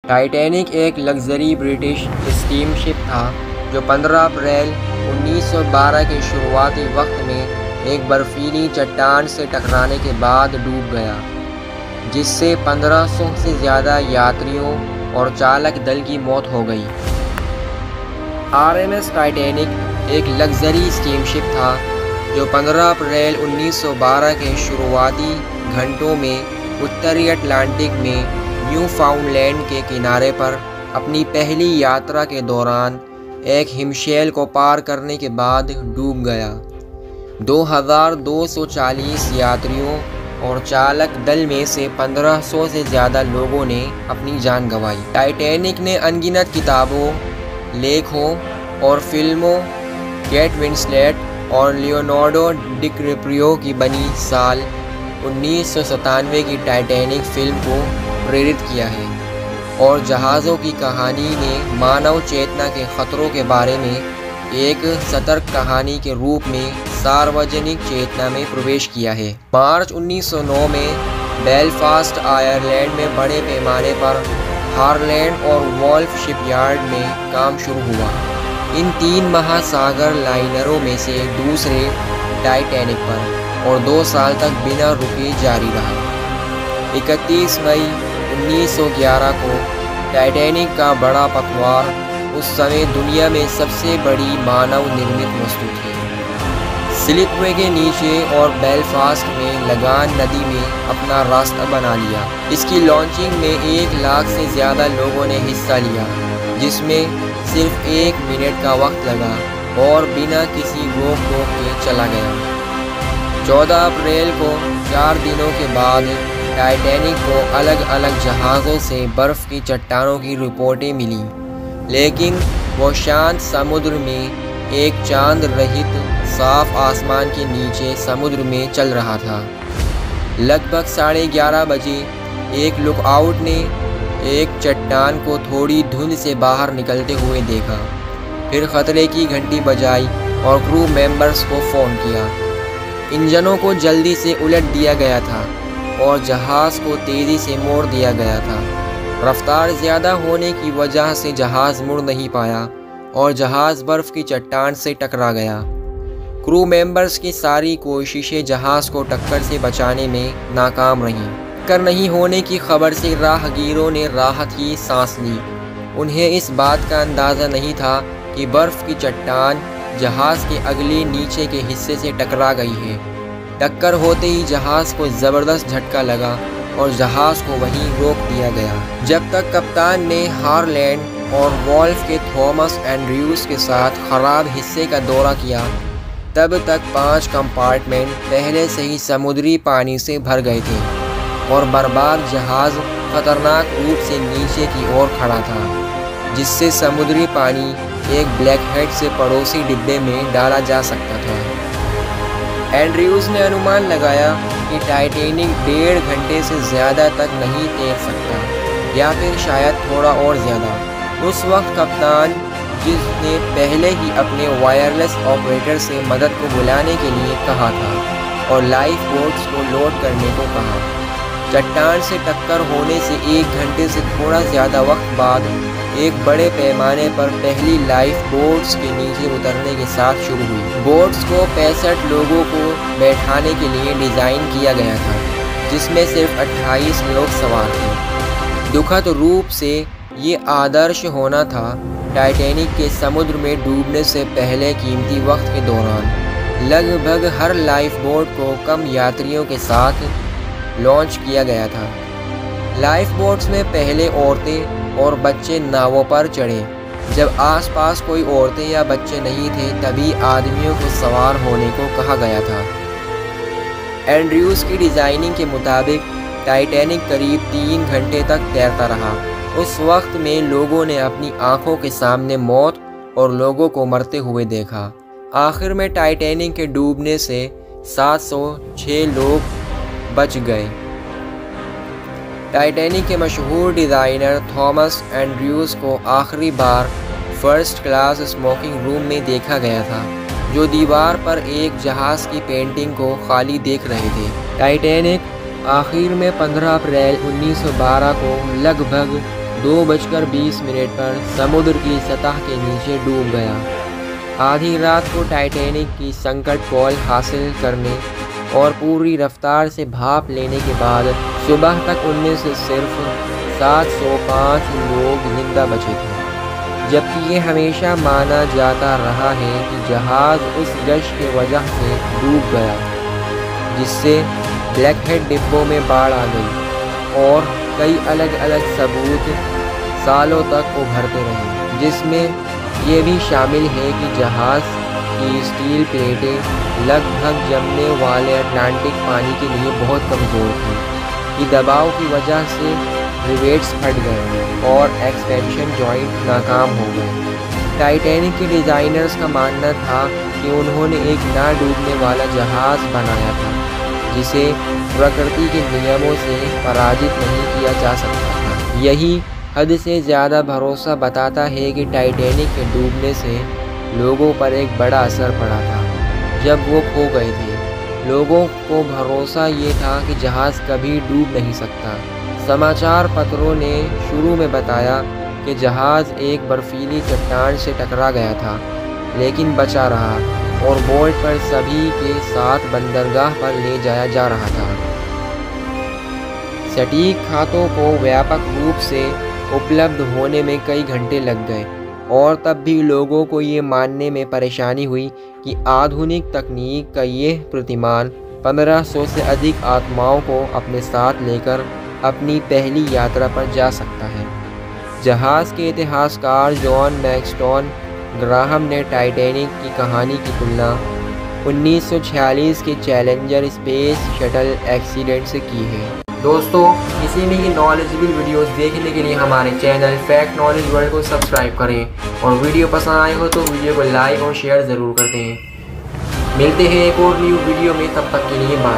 Titanic एक luxury British steamship था जो 15 अप्रैल 1912 के शुरुआती वक्त में एक बर्फीली चट्टान से टकराने के बाद डूब गया, जिससे 1500 से ज़्यादा यात्रियों और चालक दल की मौत हो गई। RMS टाइटैनिक एक लग्जरी स्टीमशिप था जो 15 अप्रैल 1912 के शुरुआती घंटों में उत्तरी अटलांटिक में न्यूफाउंडलैंड के किनारे पर अपनी पहली यात्रा के दौरान एक हिमशैल को पार करने के बाद डूब गया। 2240 यात्रियों और चालक दल में से 1500 से ज़्यादा लोगों ने अपनी जान गंवाई। टाइटैनिक ने अनगिनत किताबों, लेखों और फिल्मों केट विंसलेट और लियोनार्डो डिकैप्रियो की बनी साल 1997 की टाइटैनिक फिल्म को प्रेरित किया है, और जहाज़ों की कहानी ने मानव चेतना के खतरों के बारे में एक सतर्क कहानी के रूप में सार्वजनिक चेतना में प्रवेश किया है। मार्च 1909 में बेलफास्ट आयरलैंड में बड़े पैमाने पर हारलैंड और वॉल्फ शिपयार्ड में काम शुरू हुआ। इन 3 महासागर लाइनरों में से दूसरे टाइटैनिक पर और 2 साल तक बिना रुके जारी रहा। 31 मई 1911 को टाइटैनिक का बड़ा पतवार उस समय दुनिया में सबसे बड़ी मानव निर्मित वस्तु थी। स्लिपवे के नीचे और बेलफास्ट में लगान नदी में अपना रास्ता बना लिया। इसकी लॉन्चिंग में 1 लाख से ज़्यादा लोगों ने हिस्सा लिया, जिसमें सिर्फ 1 मिनट का वक्त लगा और बिना किसी रोक टोक के चला गया। 14 अप्रैल को 4 दिनों के बाद टाइटैनिक को अलग अलग जहाज़ों से बर्फ़ की चट्टानों की रिपोर्टें मिली, लेकिन वो शांत समुद्र में एक चांद रहित साफ आसमान के नीचे समुद्र में चल रहा था। लगभग 11:30 बजे एक लुकआउट ने एक चट्टान को थोड़ी धुंध से बाहर निकलते हुए देखा, फिर ख़तरे की घंटी बजाई और क्रू मेंबर्स को फ़ोन किया। इंजनों को जल्दी से उलट दिया गया था और जहाज़ को तेज़ी से मोड़ दिया गया था। रफ्तार ज़्यादा होने की वजह से जहाज़ मुड़ नहीं पाया और जहाज़ बर्फ़ की चट्टान से टकरा गया। क्रू मेंबर्स की सारी कोशिशें जहाज़ को टक्कर से बचाने में नाकाम रहीं। टक्कर नहीं होने की खबर से राहगीरों ने राहत की सांस ली। उन्हें इस बात का अंदाज़ा नहीं था कि बर्फ़ की चट्टान जहाज़ के अगले नीचे के हिस्से से टकरा गई है। टक्कर होते ही जहाज़ को ज़बरदस्त झटका लगा और जहाज़ को वहीं रोक दिया गया। जब तक कप्तान ने हारलैंड और वॉल्फ के थॉमस एंड्रयूज़ के साथ ख़राब हिस्से का दौरा किया, तब तक 5 कंपार्टमेंट पहले से ही समुद्री पानी से भर गए थे और बर्बाद जहाज़ ख़तरनाक रूप से नीचे की ओर खड़ा था, जिससे समुद्री पानी एक ब्लैकहेड से पड़ोसी डिब्बे में डाला जा सकता था। एंड्रयूज़ ने अनुमान लगाया कि टाइटैनिक 1.5 घंटे से ज़्यादा तक नहीं तैर सकता, या फिर शायद थोड़ा और ज़्यादा। उस वक्त कप्तान, जिसने पहले ही अपने वायरलेस ऑपरेटर से मदद को बुलाने के लिए कहा था और लाइफ बोट्स को लोड करने को कहा, चट्टान से टक्कर होने से 1 घंटे से थोड़ा ज़्यादा वक्त बाद एक बड़े पैमाने पर पहली लाइफ बोट्स के नीचे उतरने के साथ शुरू हुई। बोट्स को 65 लोगों को बैठाने के लिए डिज़ाइन किया गया था, जिसमें सिर्फ 28 लोग सवार थे। दुखद रूप से ये आदर्श होना था टाइटैनिक के समुद्र में डूबने से पहले कीमती वक्त के दौरान लगभग हर लाइफ बोट को कम यात्रियों के साथ लॉन्च किया गया था। लाइफ बोट्स में पहले औरतें और बच्चे नावों पर चढ़े। जब आसपास कोई औरतें या बच्चे नहीं थे, तभी आदमियों को सवार होने को कहा गया था। एंड्रयूज़ की डिज़ाइनिंग के मुताबिक टाइटैनिक करीब 3 घंटे तक तैरता रहा। उस वक्त में लोगों ने अपनी आंखों के सामने मौत और लोगों को मरते हुए देखा। आखिर में टाइटैनिक के डूबने से 706 लोग बच गए। टाइटैनिक के मशहूर डिज़ाइनर थॉमस एंड्रयूज़ को आखिरी बार फर्स्ट क्लास स्मोकिंग रूम में देखा गया था, जो दीवार पर एक जहाज़ की पेंटिंग को खाली देख रहे थे। टाइटैनिक आखिर में 15 अप्रैल 1912 को लगभग 2:20 पर समुद्र की सतह के नीचे डूब गया। आधी रात को टाइटैनिक की संकट कॉल हासिल करने और पूरी रफ्तार से भाप लेने के बाद सुबह तक उनमें से सिर्फ 705 लोग जिंदा बचे थे, जबकि ये हमेशा माना जाता रहा है कि जहाज़ उस गश की वजह से डूब गया, जिससे ब्लैकहेड डिब्बों में बाढ़ आ गई और कई अलग अलग सबूत सालों तक उभरते रहे, जिसमें ये भी शामिल है कि जहाज़ की स्टील प्लेटें लगभग जमने वाले अटलांटिक पानी के लिए बहुत कमज़ोर थी, कि दबाव की वजह से रिवेट्स फट गए और एक्सपेंशन जॉइंट नाकाम हो गए। टाइटैनिक के डिज़ाइनर्स का मानना था कि उन्होंने एक ना डूबने वाला जहाज़ बनाया था, जिसे प्रकृति के नियमों से पराजित नहीं किया जा सकता था। यही हद से ज़्यादा भरोसा बताता है कि टाइटैनिक के डूबने से लोगों पर एक बड़ा असर पड़ा था। जब वो खो गए थे, लोगों को भरोसा ये था कि जहाज़ कभी डूब नहीं सकता। समाचार पत्रों ने शुरू में बताया कि जहाज़ एक बर्फीली चट्टान से टकरा गया था, लेकिन बचा रहा और बोट पर सभी के साथ बंदरगाह पर ले जाया जा रहा था। सटीक खातों को व्यापक रूप से उपलब्ध होने में कई घंटे लग गए और तब भी लोगों को ये मानने में परेशानी हुई कि आधुनिक तकनीक का ये प्रतिमान 1500 से अधिक आत्माओं को अपने साथ लेकर अपनी पहली यात्रा पर जा सकता है। जहाज़ के इतिहासकार जॉन मैक्सटॉन ग्राहम ने टाइटैनिक की कहानी की तुलना 1946 के चैलेंजर स्पेस शटल एक्सीडेंट से की है। दोस्तों, इसी में की नॉलेजेबल वीडियोस देखने के लिए हमारे चैनल फैक्ट नॉलेज वर्ल्ड को सब्सक्राइब करें और वीडियो पसंद आए हो तो वीडियो को लाइक और शेयर ज़रूर करते हैं। मिलते हैं एक और न्यू वीडियो में, तब तक के लिए बाय।